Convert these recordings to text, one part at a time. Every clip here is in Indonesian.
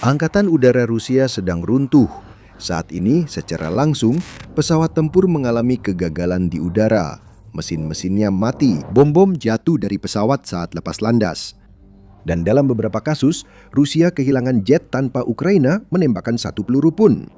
Angkatan Udara Rusia sedang runtuh. Saat ini, secara langsung, pesawat tempur mengalami kegagalan di udara. Mesin-mesinnya mati, bom-bom jatuh dari pesawat saat lepas landas. Dan dalam beberapa kasus, Rusia kehilangan jet tanpa Ukraina menembakkan satu peluru pun.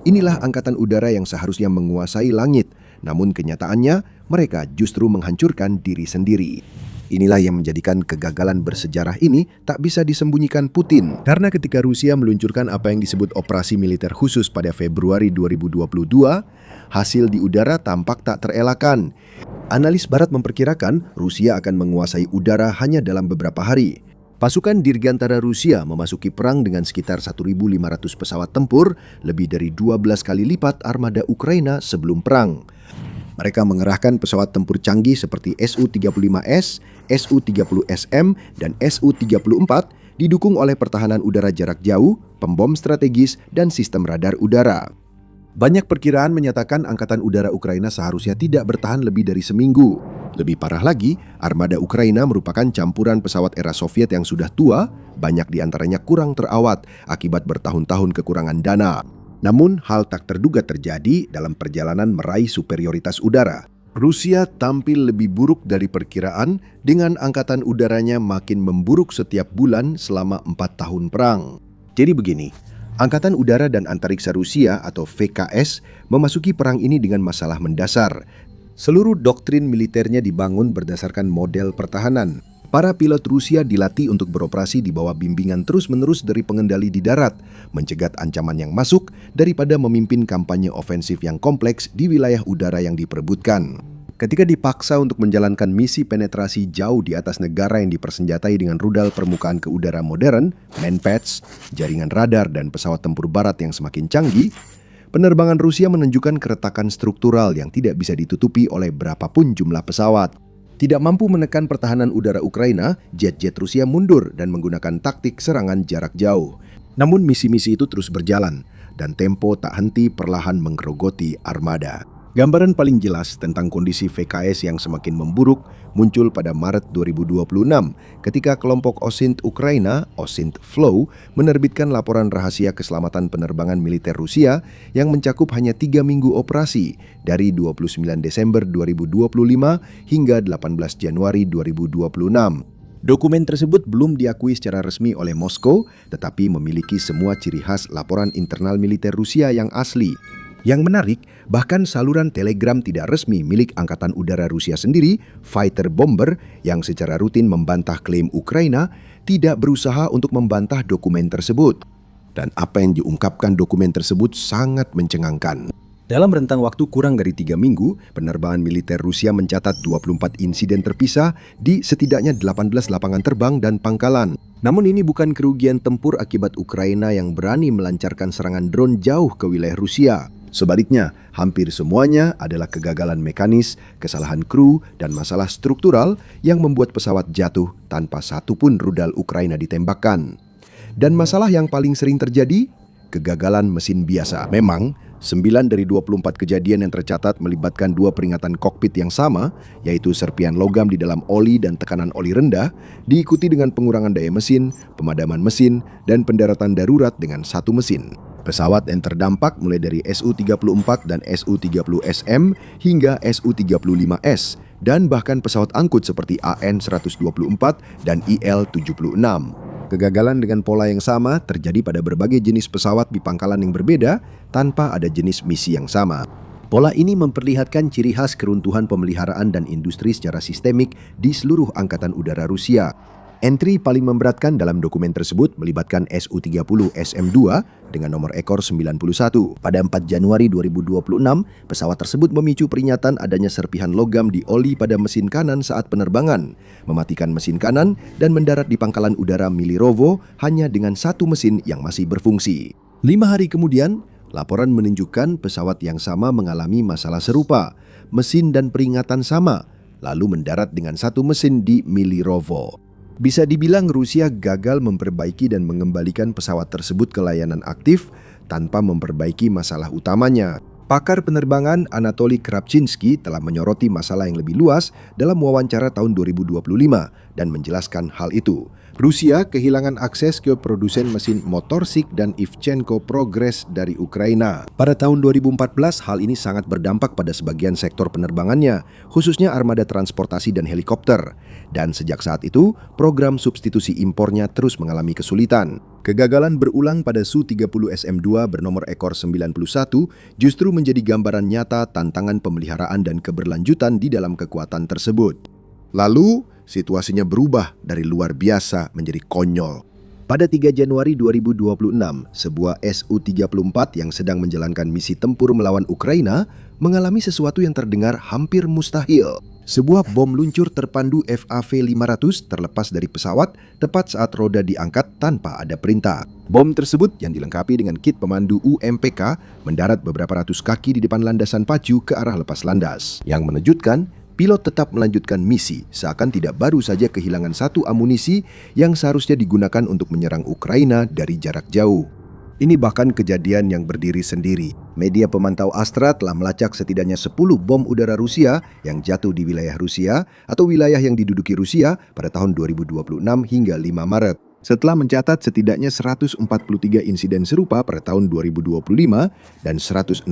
Inilah angkatan udara yang seharusnya menguasai langit, namun kenyataannya mereka justru menghancurkan diri sendiri. Inilah yang menjadikan kegagalan bersejarah ini tak bisa disembunyikan Putin. Karena ketika Rusia meluncurkan apa yang disebut operasi militer khusus pada Februari 2022, hasil di udara tampak tak terelakkan. Analis Barat memperkirakan Rusia akan menguasai udara hanya dalam beberapa hari. Pasukan Dirgantara Rusia memasuki perang dengan sekitar 1.500 pesawat tempur, lebih dari 12 kali lipat armada Ukraina sebelum perang. Mereka mengerahkan pesawat tempur canggih seperti Su-35S, Su-30SM, dan Su-34 didukung oleh pertahanan udara jarak jauh, pembom strategis, dan sistem radar udara. Banyak perkiraan menyatakan Angkatan Udara Ukraina seharusnya tidak bertahan lebih dari seminggu. Lebih parah lagi, armada Ukraina merupakan campuran pesawat era Soviet yang sudah tua, banyak diantaranya kurang terawat akibat bertahun-tahun kekurangan dana. Namun, hal tak terduga terjadi dalam perjalanan meraih superioritas udara. Rusia tampil lebih buruk dari perkiraan dengan angkatan udaranya makin memburuk setiap bulan selama 4 tahun perang. Jadi begini, Angkatan Udara dan Antariksa Rusia atau VKS memasuki perang ini dengan masalah mendasar. Seluruh doktrin militernya dibangun berdasarkan model pertahanan. Para pilot Rusia dilatih untuk beroperasi di bawah bimbingan terus-menerus dari pengendali di darat, mencegat ancaman yang masuk daripada memimpin kampanye ofensif yang kompleks di wilayah udara yang diperebutkan. Ketika dipaksa untuk menjalankan misi penetrasi jauh di atas negara yang dipersenjatai dengan rudal permukaan ke udara modern, manpads, jaringan radar, dan pesawat tempur barat yang semakin canggih, penerbangan Rusia menunjukkan keretakan struktural yang tidak bisa ditutupi oleh berapapun jumlah pesawat. Tidak mampu menekan pertahanan udara Ukraina, jet-jet Rusia mundur dan menggunakan taktik serangan jarak jauh. Namun misi-misi itu terus berjalan, dan tempo tak henti perlahan menggerogoti armada. Gambaran paling jelas tentang kondisi VKS yang semakin memburuk muncul pada Maret 2026 ketika kelompok OSINT Ukraina, OSINT Flow, menerbitkan laporan rahasia keselamatan penerbangan militer Rusia yang mencakup hanya 3 minggu operasi dari 29 Desember 2025 hingga 18 Januari 2026. Dokumen tersebut belum diakui secara resmi oleh Moskow, tetapi memiliki semua ciri khas laporan internal militer Rusia yang asli. Yang menarik, bahkan saluran telegram tidak resmi milik Angkatan Udara Rusia sendiri, Fighter Bomber, yang secara rutin membantah klaim Ukraina, tidak berusaha untuk membantah dokumen tersebut. Dan apa yang diungkapkan dokumen tersebut sangat mencengangkan. Dalam rentang waktu kurang dari 3 minggu, penerbangan militer Rusia mencatat 24 insiden terpisah di setidaknya 18 lapangan terbang dan pangkalan. Namun ini bukan kerugian tempur akibat Ukraina yang berani melancarkan serangan drone jauh ke wilayah Rusia. Sebaliknya, hampir semuanya adalah kegagalan mekanis, kesalahan kru, dan masalah struktural yang membuat pesawat jatuh tanpa satupun rudal Ukraina ditembakkan. Dan masalah yang paling sering terjadi, kegagalan mesin biasa. Memang, 9 dari 24 kejadian yang tercatat melibatkan 2 peringatan kokpit yang sama, yaitu serpian logam di dalam oli dan tekanan oli rendah, diikuti dengan pengurangan daya mesin, pemadaman mesin, dan pendaratan darurat dengan 1 mesin. Pesawat yang terdampak mulai dari Su-34 dan Su-30SM hingga Su-35S, dan bahkan pesawat angkut seperti AN-124 dan IL-76. Kegagalan dengan pola yang sama terjadi pada berbagai jenis pesawat di pangkalan yang berbeda tanpa ada jenis misi yang sama. Pola ini memperlihatkan ciri khas keruntuhan pemeliharaan dan industri secara sistemik di seluruh Angkatan Udara Rusia. Entry paling memberatkan dalam dokumen tersebut melibatkan Su-30SM-2 dengan nomor ekor 91. Pada 4 Januari 2026, pesawat tersebut memicu peringatan adanya serpihan logam di oli pada mesin kanan saat penerbangan, mematikan mesin kanan dan mendarat di pangkalan udara Milirovo hanya dengan 1 mesin yang masih berfungsi. 5 hari kemudian, laporan menunjukkan pesawat yang sama mengalami masalah serupa, mesin dan peringatan sama, lalu mendarat dengan 1 mesin di Milirovo. Bisa dibilang Rusia gagal memperbaiki dan mengembalikan pesawat tersebut ke layanan aktif tanpa memperbaiki masalah utamanya. Pakar penerbangan Anatoly Kravchinsky telah menyoroti masalah yang lebih luas dalam wawancara tahun 2025 dan menjelaskan hal itu. Rusia kehilangan akses ke produsen mesin Motorsik dan Ivchenko Progress dari Ukraina. Pada tahun 2014, hal ini sangat berdampak pada sebagian sektor penerbangannya, khususnya armada transportasi dan helikopter. Dan sejak saat itu, program substitusi impornya terus mengalami kesulitan. Kegagalan berulang pada Su-30 SM-2 bernomor ekor 91 justru menjadi gambaran nyata tantangan pemeliharaan dan keberlanjutan di dalam kekuatan tersebut. Lalu, situasinya berubah dari luar biasa menjadi konyol. Pada 3 Januari 2026, sebuah Su-34 yang sedang menjalankan misi tempur melawan Ukraina mengalami sesuatu yang terdengar hampir mustahil. Sebuah bom luncur terpandu FAV-500 terlepas dari pesawat tepat saat roda diangkat tanpa ada perintah. Bom tersebut yang dilengkapi dengan kit pemandu UMPK mendarat beberapa ratus kaki di depan landasan pacu ke arah lepas landas. Yang menunjukkan, pilot tetap melanjutkan misi, seakan tidak baru saja kehilangan satu amunisi yang seharusnya digunakan untuk menyerang Ukraina dari jarak jauh. Ini bahkan kejadian yang berdiri sendiri. Media pemantau Astra telah melacak setidaknya 10 bom udara Rusia yang jatuh di wilayah Rusia atau wilayah yang diduduki Rusia pada tahun 2026 hingga 5 Maret. Setelah mencatat setidaknya 143 insiden serupa pada tahun 2025 dan 165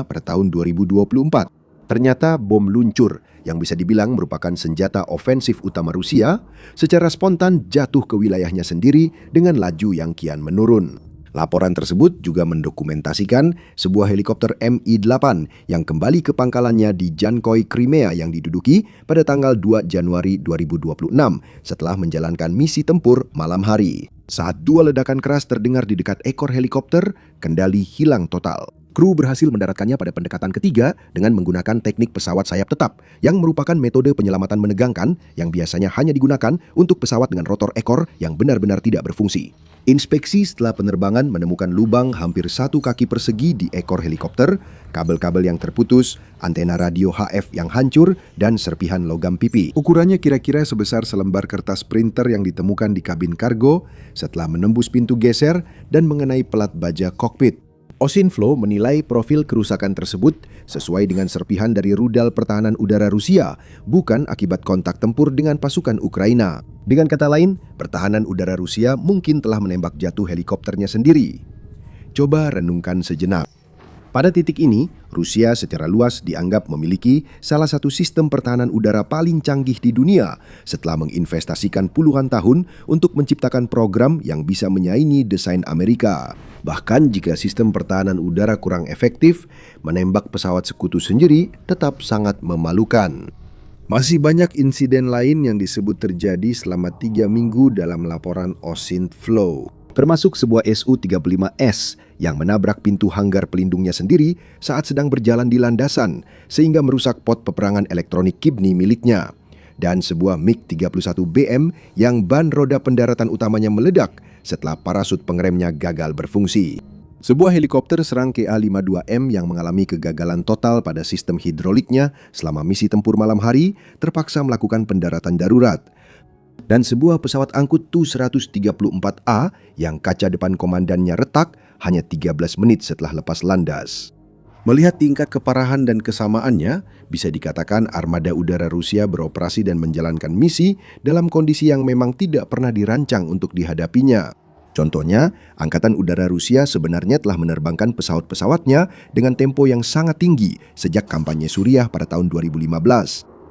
pada tahun 2024. Ternyata bom luncur yang bisa dibilang merupakan senjata ofensif utama Rusia secara spontan jatuh ke wilayahnya sendiri dengan laju yang kian menurun. Laporan tersebut juga mendokumentasikan sebuah helikopter Mi-8 yang kembali ke pangkalannya di Jankoy, Crimea yang diduduki pada tanggal 2 Januari 2026 setelah menjalankan misi tempur malam hari. Saat 2 ledakan keras terdengar di dekat ekor helikopter, kendali hilang total. Kru berhasil mendaratkannya pada pendekatan ketiga dengan menggunakan teknik pesawat sayap tetap yang merupakan metode penyelamatan menegangkan yang biasanya hanya digunakan untuk pesawat dengan rotor ekor yang benar-benar tidak berfungsi. Inspeksi setelah penerbangan menemukan lubang hampir 1 kaki persegi di ekor helikopter, kabel-kabel yang terputus, antena radio HF yang hancur, dan serpihan logam pipi. Ukurannya kira-kira sebesar selembar kertas printer yang ditemukan di kabin kargo setelah menembus pintu geser dan mengenai pelat baja kokpit. Osinflo menilai profil kerusakan tersebut sesuai dengan serpihan dari rudal pertahanan udara Rusia, bukan akibat kontak tempur dengan pasukan Ukraina. Dengan kata lain, pertahanan udara Rusia mungkin telah menembak jatuh helikopternya sendiri. Coba renungkan sejenak. Pada titik ini, Rusia secara luas dianggap memiliki salah satu sistem pertahanan udara paling canggih di dunia setelah menginvestasikan puluhan tahun untuk menciptakan program yang bisa menyaingi desain Amerika. Bahkan jika sistem pertahanan udara kurang efektif, menembak pesawat sekutu sendiri tetap sangat memalukan. Masih banyak insiden lain yang disebut terjadi selama 3 minggu dalam laporan Osinflo, termasuk sebuah Su-35S yang menabrak pintu hanggar pelindungnya sendiri saat sedang berjalan di landasan sehingga merusak pot peperangan elektronik kibni miliknya, dan sebuah MiG-31BM yang ban roda pendaratan utamanya meledak setelah parasut pengeremnya gagal berfungsi. Sebuah helikopter serang KA-52M yang mengalami kegagalan total pada sistem hidroliknya selama misi tempur malam hari terpaksa melakukan pendaratan darurat. Dan sebuah pesawat angkut Tu-134A yang kaca depan komandannya retak hanya 13 menit setelah lepas landas. Melihat tingkat keparahan dan kesamaannya, bisa dikatakan armada udara Rusia beroperasi dan menjalankan misi dalam kondisi yang memang tidak pernah dirancang untuk dihadapinya. Contohnya, Angkatan Udara Rusia sebenarnya telah menerbangkan pesawat-pesawatnya dengan tempo yang sangat tinggi sejak kampanye Suriah pada tahun 2015.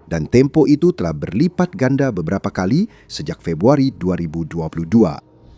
Dan tempo itu telah berlipat ganda beberapa kali sejak Februari 2022.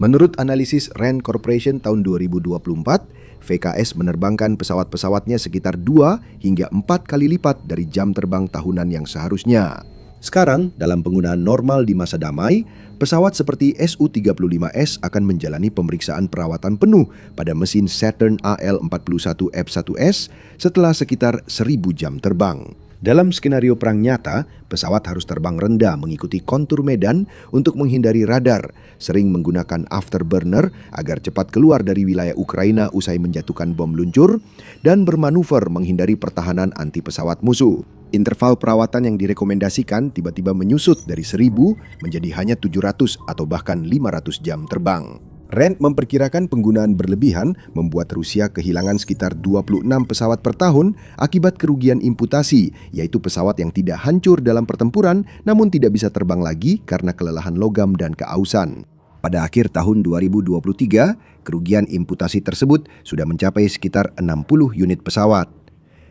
Menurut analisis RAND Corporation tahun 2024, VKS menerbangkan pesawat-pesawatnya sekitar 2 hingga 4 kali lipat dari jam terbang tahunan yang seharusnya. Sekarang, dalam penggunaan normal di masa damai, pesawat seperti Su-35S akan menjalani pemeriksaan perawatan penuh pada mesin Saturn AL-41F1S setelah sekitar 1000 jam terbang. Dalam skenario perang nyata, pesawat harus terbang rendah mengikuti kontur medan untuk menghindari radar, sering menggunakan afterburner agar cepat keluar dari wilayah Ukraina usai menjatuhkan bom luncur, dan bermanuver menghindari pertahanan anti pesawat musuh. Interval perawatan yang direkomendasikan tiba-tiba menyusut dari 1000 menjadi hanya 700 atau bahkan 500 jam terbang. Rand memperkirakan penggunaan berlebihan membuat Rusia kehilangan sekitar 26 pesawat per tahun akibat kerugian imputasi, yaitu pesawat yang tidak hancur dalam pertempuran namun tidak bisa terbang lagi karena kelelahan logam dan keausan. Pada akhir tahun 2023, kerugian imputasi tersebut sudah mencapai sekitar 60 unit pesawat.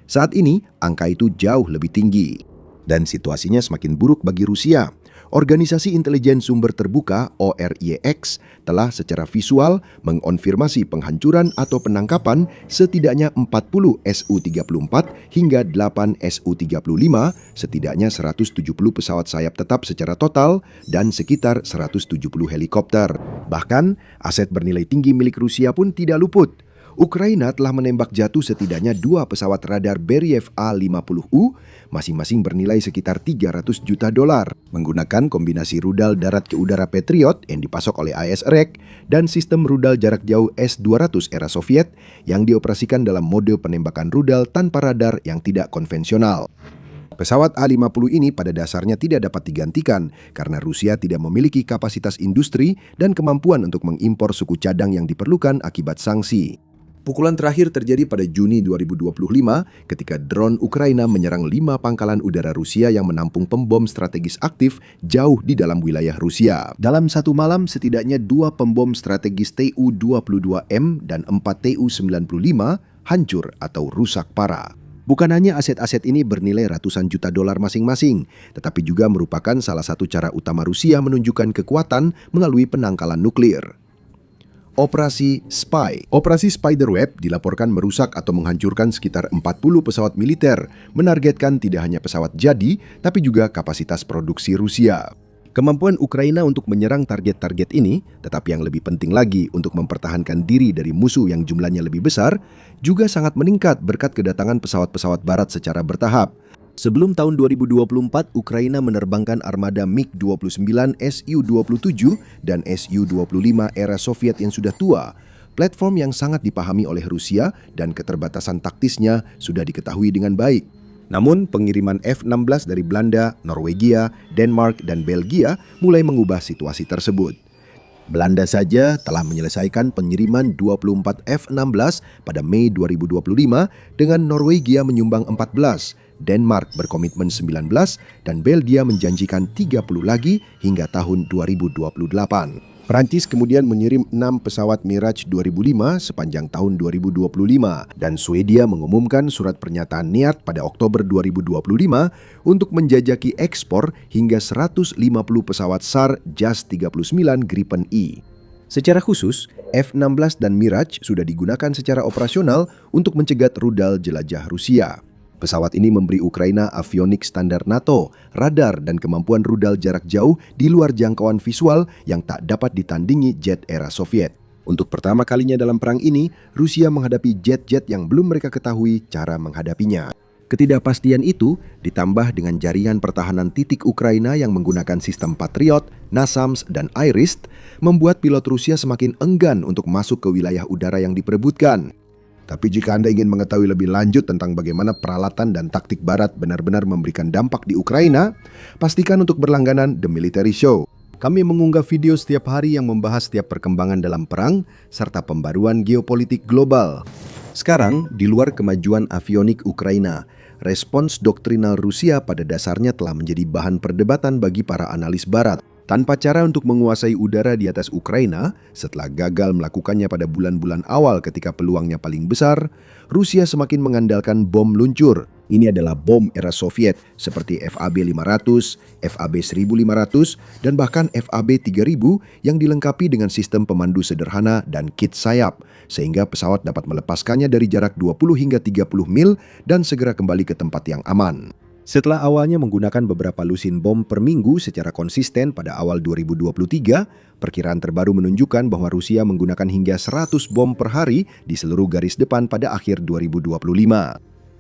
Saat ini, angka itu jauh lebih tinggi. Dan situasinya semakin buruk bagi Rusia. Organisasi Intelijen Sumber Terbuka ORIEX telah secara visual mengonfirmasi penghancuran atau penangkapan setidaknya 40 Su-34 hingga 8 Su-35, setidaknya 170 pesawat sayap tetap secara total dan sekitar 170 helikopter. Bahkan, aset bernilai tinggi milik Rusia pun tidak luput. Ukraina telah menembak jatuh setidaknya 2 pesawat radar Beriev A-50U, masing-masing bernilai sekitar $300 juta, menggunakan kombinasi rudal darat ke udara Patriot yang dipasok oleh IS-REC dan sistem rudal jarak jauh S-200 era Soviet yang dioperasikan dalam mode penembakan rudal tanpa radar yang tidak konvensional. Pesawat A-50 ini pada dasarnya tidak dapat digantikan karena Rusia tidak memiliki kapasitas industri dan kemampuan untuk mengimpor suku cadang yang diperlukan akibat sanksi. Pukulan terakhir terjadi pada Juni 2025 ketika drone Ukraina menyerang 5 pangkalan udara Rusia yang menampung pembom strategis aktif jauh di dalam wilayah Rusia. Dalam satu malam, setidaknya 2 pembom strategis Tu-22M dan 4 Tu-95 hancur atau rusak parah. Bukan hanya aset-aset ini bernilai ratusan juta dolar masing-masing, tetapi juga merupakan salah satu cara utama Rusia menunjukkan kekuatan melalui penangkalan nuklir. Operasi Spy. Operasi Spiderweb dilaporkan merusak atau menghancurkan sekitar 40 pesawat militer, menargetkan tidak hanya pesawat jadi, tapi juga kapasitas produksi Rusia. Kemampuan Ukraina untuk menyerang target-target ini, tetapi yang lebih penting lagi untuk mempertahankan diri dari musuh yang jumlahnya lebih besar, juga sangat meningkat berkat kedatangan pesawat-pesawat barat secara bertahap. Sebelum tahun 2024, Ukraina menerbangkan armada MiG-29 Su-27 dan Su-25 era Soviet yang sudah tua. Platform yang sangat dipahami oleh Rusia dan keterbatasan taktisnya sudah diketahui dengan baik. Namun, pengiriman F-16 dari Belanda, Norwegia, Denmark, dan Belgia mulai mengubah situasi tersebut. Belanda saja telah menyelesaikan pengiriman 24 F-16 pada Mei 2025 dengan Norwegia menyumbang 14, Denmark berkomitmen 19, dan Belgia menjanjikan 30 lagi hingga tahun 2028. Perancis kemudian mengirim 6 pesawat Mirage 2005 sepanjang tahun 2025 dan Swedia mengumumkan surat pernyataan niat pada Oktober 2025 untuk menjajaki ekspor hingga 150 pesawat SAR JAS-39 Gripen E. Secara khusus, F-16 dan Mirage sudah digunakan secara operasional untuk mencegat rudal jelajah Rusia. Pesawat ini memberi Ukraina avionik standar NATO, radar, dan kemampuan rudal jarak jauh di luar jangkauan visual yang tak dapat ditandingi jet era Soviet. Untuk pertama kalinya dalam perang ini, Rusia menghadapi jet-jet yang belum mereka ketahui cara menghadapinya. Ketidakpastian itu ditambah dengan jaringan pertahanan titik Ukraina yang menggunakan sistem Patriot, NASAMS, dan IRIS, membuat pilot Rusia semakin enggan untuk masuk ke wilayah udara yang diperebutkan. Tapi jika Anda ingin mengetahui lebih lanjut tentang bagaimana peralatan dan taktik Barat benar-benar memberikan dampak di Ukraina, pastikan untuk berlangganan The Military Show. Kami mengunggah video setiap hari yang membahas setiap perkembangan dalam perang, serta pembaruan geopolitik global. Sekarang, di luar kemajuan avionik Ukraina, respons doktrinal Rusia pada dasarnya telah menjadi bahan perdebatan bagi para analis Barat. Tanpa cara untuk menguasai udara di atas Ukraina, setelah gagal melakukannya pada bulan-bulan awal ketika peluangnya paling besar, Rusia semakin mengandalkan bom luncur. Ini adalah bom era Soviet seperti FAB-500, FAB-1500, dan bahkan FAB-3000 yang dilengkapi dengan sistem pemandu sederhana dan kit sayap, sehingga pesawat dapat melepaskannya dari jarak 20 hingga 30 mil dan segera kembali ke tempat yang aman. Setelah awalnya menggunakan beberapa lusin bom per minggu secara konsisten pada awal 2023, perkiraan terbaru menunjukkan bahwa Rusia menggunakan hingga 100 bom per hari di seluruh garis depan pada akhir 2025.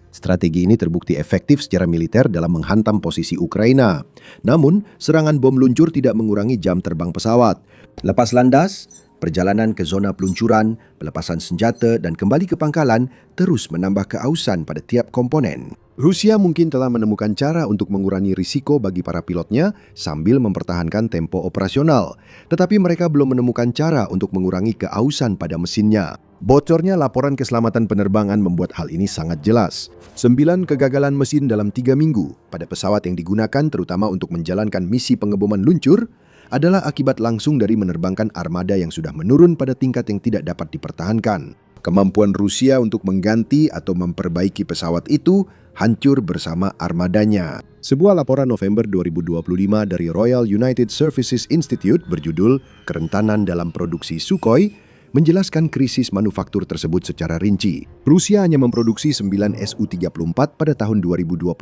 Strategi ini terbukti efektif secara militer dalam menghantam posisi Ukraina. Namun, serangan bom luncur tidak mengurangi jam terbang pesawat. Lepas landas, perjalanan ke zona peluncuran, pelepasan senjata, dan kembali ke pangkalan terus menambah keausan pada tiap komponen. Rusia mungkin telah menemukan cara untuk mengurangi risiko bagi para pilotnya sambil mempertahankan tempo operasional. Tetapi mereka belum menemukan cara untuk mengurangi keausan pada mesinnya. Bocornya laporan keselamatan penerbangan membuat hal ini sangat jelas. 9 kegagalan mesin dalam 3 minggu pada pesawat yang digunakan terutama untuk menjalankan misi pengeboman luncur adalah akibat langsung dari menerbangkan armada yang sudah menurun pada tingkat yang tidak dapat dipertahankan. Kemampuan Rusia untuk mengganti atau memperbaiki pesawat itu hancur bersama armadanya. Sebuah laporan November 2025 dari Royal United Services Institute berjudul Kerentanan dalam Produksi Sukhoi menjelaskan krisis manufaktur tersebut secara rinci. Rusia hanya memproduksi 9 Su-34 pada tahun 2022,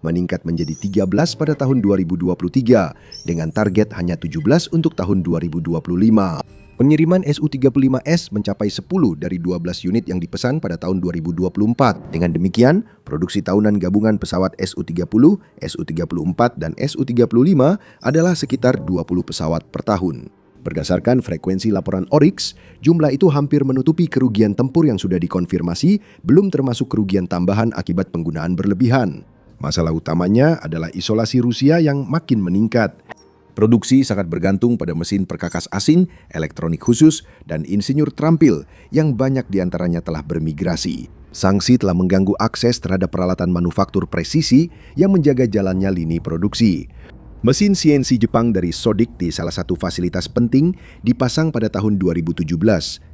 meningkat menjadi 13 pada tahun 2023, dengan target hanya 17 untuk tahun 2025. Pengiriman Su-35S mencapai 10 dari 12 unit yang dipesan pada tahun 2024. Dengan demikian, produksi tahunan gabungan pesawat Su-30, Su-34, dan Su-35 adalah sekitar 20 pesawat per tahun. Berdasarkan frekuensi laporan Oryx, jumlah itu hampir menutupi kerugian tempur yang sudah dikonfirmasi, belum termasuk kerugian tambahan akibat penggunaan berlebihan. Masalah utamanya adalah isolasi Rusia yang makin meningkat. Produksi sangat bergantung pada mesin perkakas asing, elektronik khusus, dan insinyur terampil yang banyak diantaranya telah bermigrasi. Sanksi telah mengganggu akses terhadap peralatan manufaktur presisi yang menjaga jalannya lini produksi. Mesin CNC Jepang dari Sodic di salah satu fasilitas penting dipasang pada tahun 2017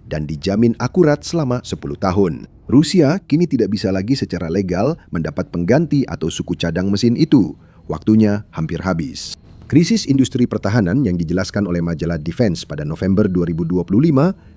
dan dijamin akurat selama 10 tahun. Rusia kini tidak bisa lagi secara legal mendapat pengganti atau suku cadang mesin itu. Waktunya hampir habis. Krisis industri pertahanan yang dijelaskan oleh majalah Defense pada November 2025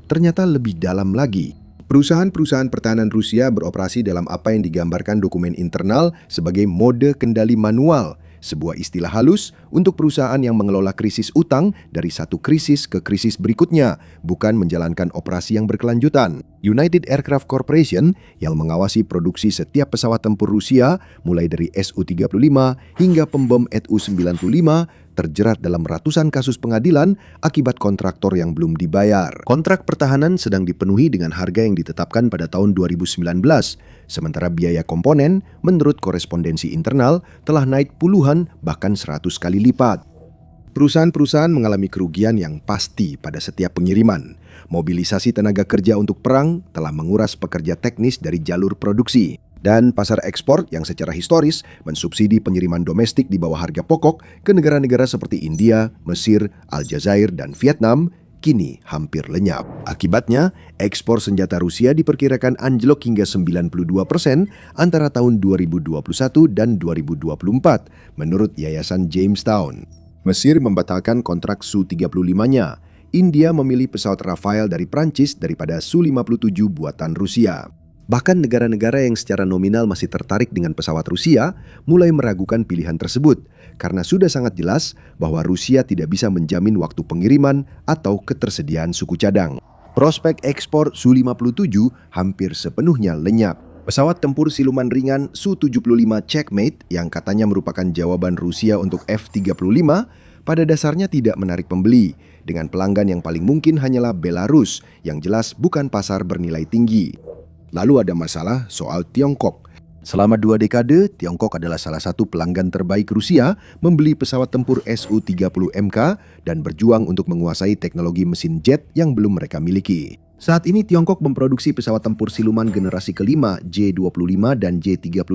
ternyata lebih dalam lagi. Perusahaan-perusahaan pertahanan Rusia beroperasi dalam apa yang digambarkan dokumen internal sebagai mode kendali manual, sebuah istilah halus untuk perusahaan yang mengelola krisis utang dari satu krisis ke krisis berikutnya, bukan menjalankan operasi yang berkelanjutan. United Aircraft Corporation yang mengawasi produksi setiap pesawat tempur Rusia, mulai dari Su-35 hingga pembom Tu-95, terjerat dalam ratusan kasus pengadilan akibat kontraktor yang belum dibayar. Kontrak pertahanan sedang dipenuhi dengan harga yang ditetapkan pada tahun 2019, sementara biaya komponen, menurut korespondensi internal, telah naik puluhan bahkan 100 kali lipat. Perusahaan-perusahaan mengalami kerugian yang pasti pada setiap pengiriman. Mobilisasi tenaga kerja untuk perang telah menguras pekerja teknis dari jalur produksi. Dan pasar ekspor yang secara historis mensubsidi pengiriman domestik di bawah harga pokok ke negara-negara seperti India, Mesir, Aljazair, dan Vietnam kini hampir lenyap. Akibatnya, ekspor senjata Rusia diperkirakan anjlok hingga 92% antara tahun 2021 dan 2024, menurut Yayasan Jamestown. Mesir membatalkan kontrak Su-35-nya. India memilih pesawat Rafale dari Prancis daripada Su-57 buatan Rusia. Bahkan negara-negara yang secara nominal masih tertarik dengan pesawat Rusia mulai meragukan pilihan tersebut karena sudah sangat jelas bahwa Rusia tidak bisa menjamin waktu pengiriman atau ketersediaan suku cadang. Prospek ekspor Su-57 hampir sepenuhnya lenyap. Pesawat tempur siluman ringan Su-75 Checkmate yang katanya merupakan jawaban Rusia untuk F-35 pada dasarnya tidak menarik pembeli, dengan pelanggan yang paling mungkin hanyalah Belarus yang jelas bukan pasar bernilai tinggi. Lalu ada masalah soal Tiongkok. Selama 2 dekade, Tiongkok adalah salah satu pelanggan terbaik Rusia membeli pesawat tempur Su-30MK dan berjuang untuk menguasai teknologi mesin jet yang belum mereka miliki. Saat ini Tiongkok memproduksi pesawat tempur siluman generasi kelima J-25 dan J-35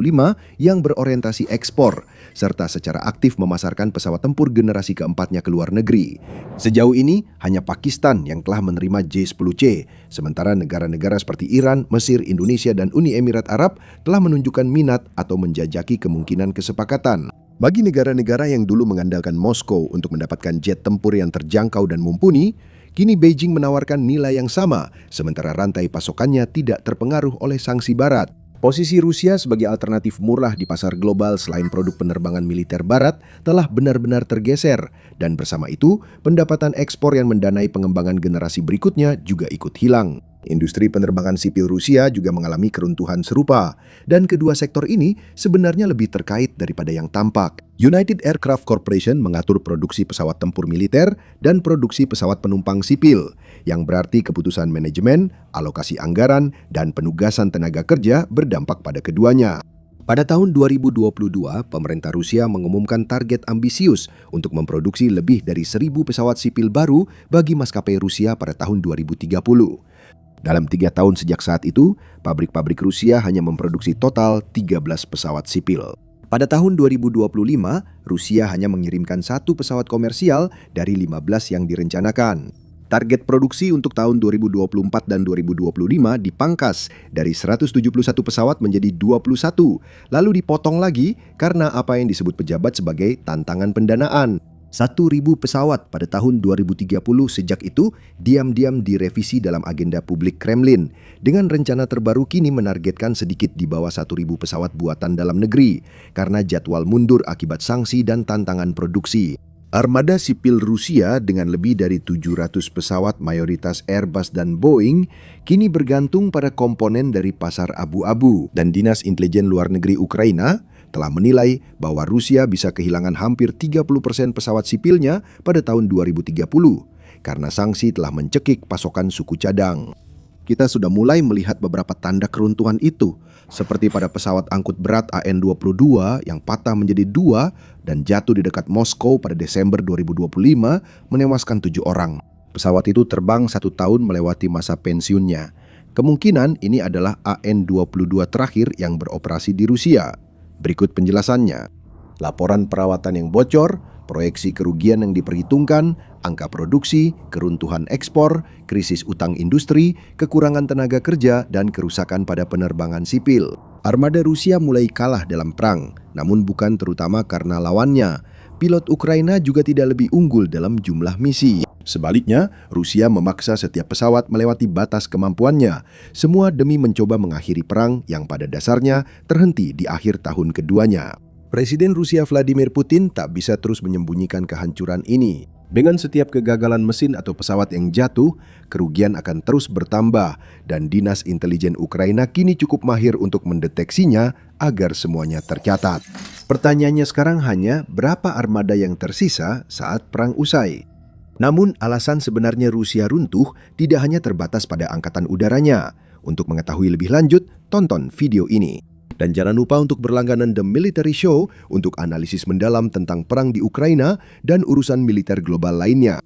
yang berorientasi ekspor, serta secara aktif memasarkan pesawat tempur generasi keempatnya ke luar negeri. Sejauh ini, hanya Pakistan yang telah menerima J-10C, sementara negara-negara seperti Iran, Mesir, Indonesia, dan Uni Emirat Arab telah menunjukkan minat atau menjajaki kemungkinan kesepakatan. Bagi negara-negara yang dulu mengandalkan Moskow untuk mendapatkan jet tempur yang terjangkau dan mumpuni, kini Beijing menawarkan nilai yang sama, sementara rantai pasokannya tidak terpengaruh oleh sanksi Barat. Posisi Rusia sebagai alternatif murah di pasar global selain produk penerbangan militer Barat telah benar-benar tergeser, dan bersama itu, pendapatan ekspor yang mendanai pengembangan generasi berikutnya juga ikut hilang. Industri penerbangan sipil Rusia juga mengalami keruntuhan serupa, dan kedua sektor ini sebenarnya lebih terkait daripada yang tampak. United Aircraft Corporation mengatur produksi pesawat tempur militer dan produksi pesawat penumpang sipil, yang berarti keputusan manajemen, alokasi anggaran, dan penugasan tenaga kerja berdampak pada keduanya. Pada tahun 2022, pemerintah Rusia mengumumkan target ambisius untuk memproduksi lebih dari 1.000 pesawat sipil baru bagi maskapai Rusia pada tahun 2030. Dalam 3 tahun sejak saat itu, pabrik-pabrik Rusia hanya memproduksi total 13 pesawat sipil. Pada tahun 2025, Rusia hanya mengirimkan 1 pesawat komersial dari 15 yang direncanakan. Target produksi untuk tahun 2024 dan 2025 dipangkas dari 171 pesawat menjadi 21, lalu dipotong lagi karena apa yang disebut pejabat sebagai tantangan pendanaan. 1.000 pesawat pada tahun 2030 sejak itu diam-diam direvisi dalam agenda publik Kremlin, dengan rencana terbaru kini menargetkan sedikit di bawah 1.000 pesawat buatan dalam negeri karena jadwal mundur akibat sanksi dan tantangan produksi. Armada sipil Rusia dengan lebih dari 700 pesawat mayoritas Airbus dan Boeing kini bergantung pada komponen dari pasar abu-abu, dan Dinas Intelijen Luar Negeri Ukraina telah menilai bahwa Rusia bisa kehilangan hampir 30% pesawat sipilnya pada tahun 2030 karena sanksi telah mencekik pasokan suku cadang. Kita sudah mulai melihat beberapa tanda keruntuhan itu, seperti pada pesawat angkut berat AN-22 yang patah menjadi 2 dan jatuh di dekat Moskow pada Desember 2025, menewaskan 7 orang. Pesawat itu terbang 1 tahun melewati masa pensiunnya. Kemungkinan ini adalah AN-22 terakhir yang beroperasi di Rusia. Berikut penjelasannya. Laporan perawatan yang bocor, proyeksi kerugian yang diperhitungkan, angka produksi, keruntuhan ekspor, krisis utang industri, kekurangan tenaga kerja, dan kerusakan pada penerbangan sipil. Armada Rusia mulai kalah dalam perang, namun bukan terutama karena lawannya. Pilot Ukraina juga tidak lebih unggul dalam jumlah misi. Sebaliknya, Rusia memaksa setiap pesawat melewati batas kemampuannya, semua demi mencoba mengakhiri perang yang pada dasarnya terhenti di akhir tahun keduanya. Presiden Rusia Vladimir Putin tak bisa terus menyembunyikan kehancuran ini. Dengan setiap kegagalan mesin atau pesawat yang jatuh, kerugian akan terus bertambah dan Dinas Intelijen Ukraina kini cukup mahir untuk mendeteksinya agar semuanya tercatat. Pertanyaannya sekarang hanya berapa armada yang tersisa saat perang usai. Namun alasan sebenarnya Rusia runtuh tidak hanya terbatas pada angkatan udaranya. Untuk mengetahui lebih lanjut, tonton video ini. Dan jangan lupa untuk berlangganan The Military Show untuk analisis mendalam tentang perang di Ukraina dan urusan militer global lainnya.